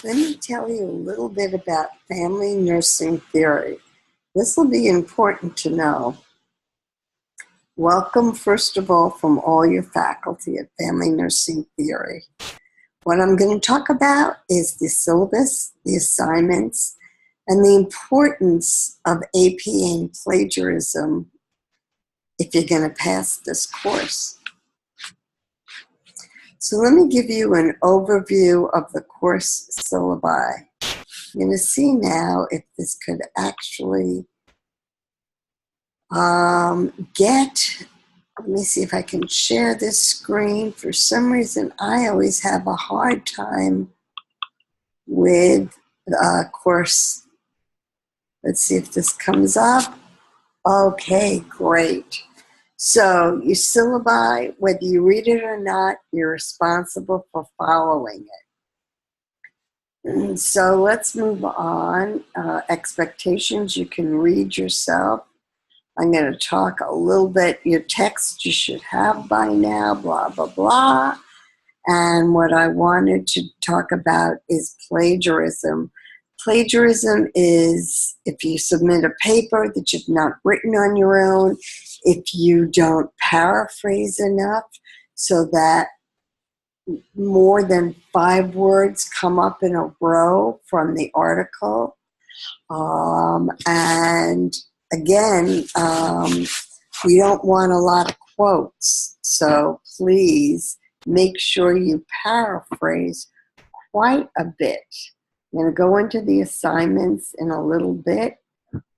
Let me tell you a little bit about family nursing theory. This will be important to know. Welcome, first of all, from all your faculty at Family Nursing Theory. What I'm going to talk about is the syllabus, the assignments, and the importance of AP and plagiarism if you're going to pass this course. So let me give you an overview of the course syllabi. I'm going to see now if this could actually let me see if I can share this screen. For some reason, I always have a hard time with course. Let's see if this comes up. Okay, great. So your syllabi, whether you read it or not, you're responsible for following it. And so let's move on. Expectations, you can read yourself. I'm going to talk a little bit. Your text you should have by now, blah, blah, blah. And what I wanted to talk about is plagiarism. Plagiarism is if you submit a paper that you've not written on your own, if you don't paraphrase enough so that more than 5 words come up in a row from the article. And again, we don't want a lot of quotes, so please make sure you paraphrase quite a bit. I'm going to go into the assignments in a little bit.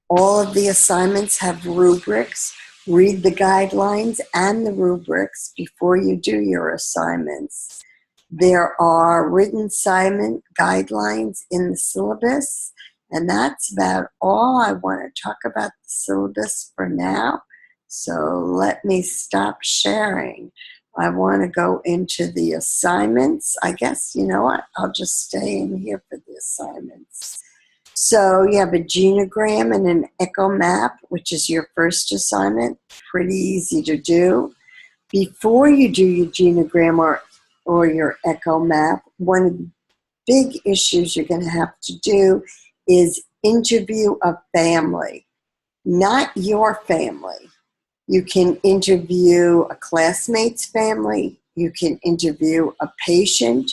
All of the assignments have rubrics. Read the guidelines and the rubrics before you do your assignments. There are written assignment guidelines in the syllabus, and that's about all I want to talk about the syllabus for now. So let me stop sharing. I want to go into the assignments. I guess, you know what, I'll just stay in here for the assignments. So you have a genogram and an echo map, which is your first assignment. Pretty easy to do. Before you do your genogram or your echo map, one of the big issues you're going to have to do is interview a family, not your family. You can interview a classmate's family. You can interview a patient.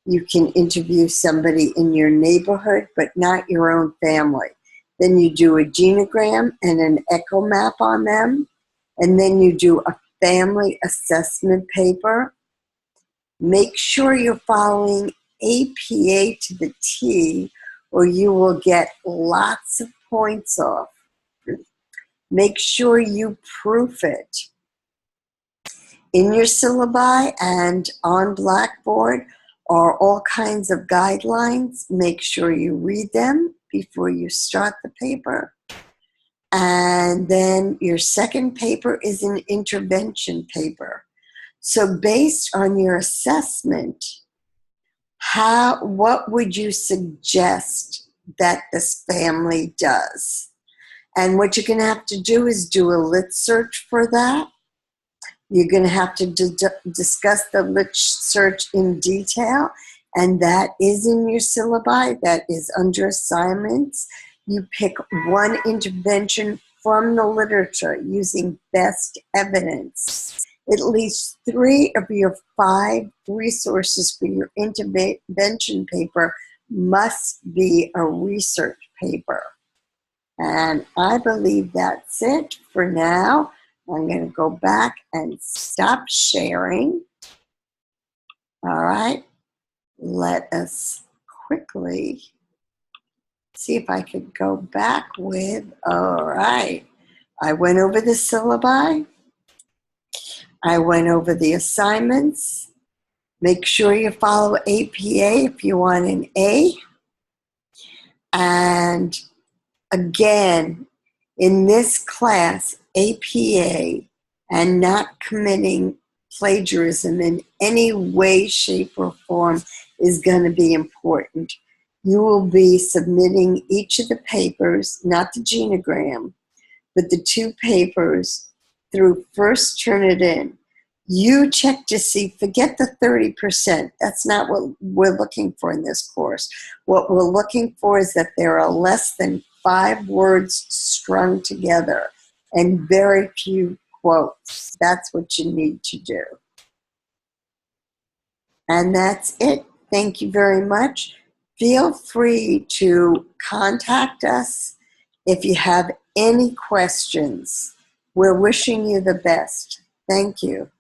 You can interview somebody in your neighborhood, but not your own family. Then you do a genogram and an echo map on them. And then you do a family assessment paper. Make sure you're following APA to the T, or you will get lots of points off. Make sure you proof it. In your syllabi and on Blackboard are all kinds of guidelines. Make sure you read them before you start the paper. And then your second paper is an intervention paper. So based on your assessment, what would you suggest that this family does? And what you're going to have to do is do a lit search for that. You're going to have to discuss the lit search in detail, and that is in your syllabi. That is under assignments. You pick one intervention from the literature using best evidence. At least 3 of your 5 resources for your intervention paper must be a research paper. And I believe that's it for now. I'm going to go back and stop sharing. All right. Let us quickly see if I could go back with, all right. I went over the syllabi. I went over the assignments. Make sure you follow APA if you want an A. And again, in this class, APA and not committing plagiarism in any way, shape, or form is going to be important. You will be submitting each of the papers, not the genogram, but the 2 papers through First Turnitin. You check to see, forget the 30%. That's not what we're looking for in this course. What we're looking for is that there are less than 5 words strung together and very few quotes. That's what you need to do. And that's it. Thank you very much. Feel free to contact us if you have any questions. We're wishing you the best. Thank you.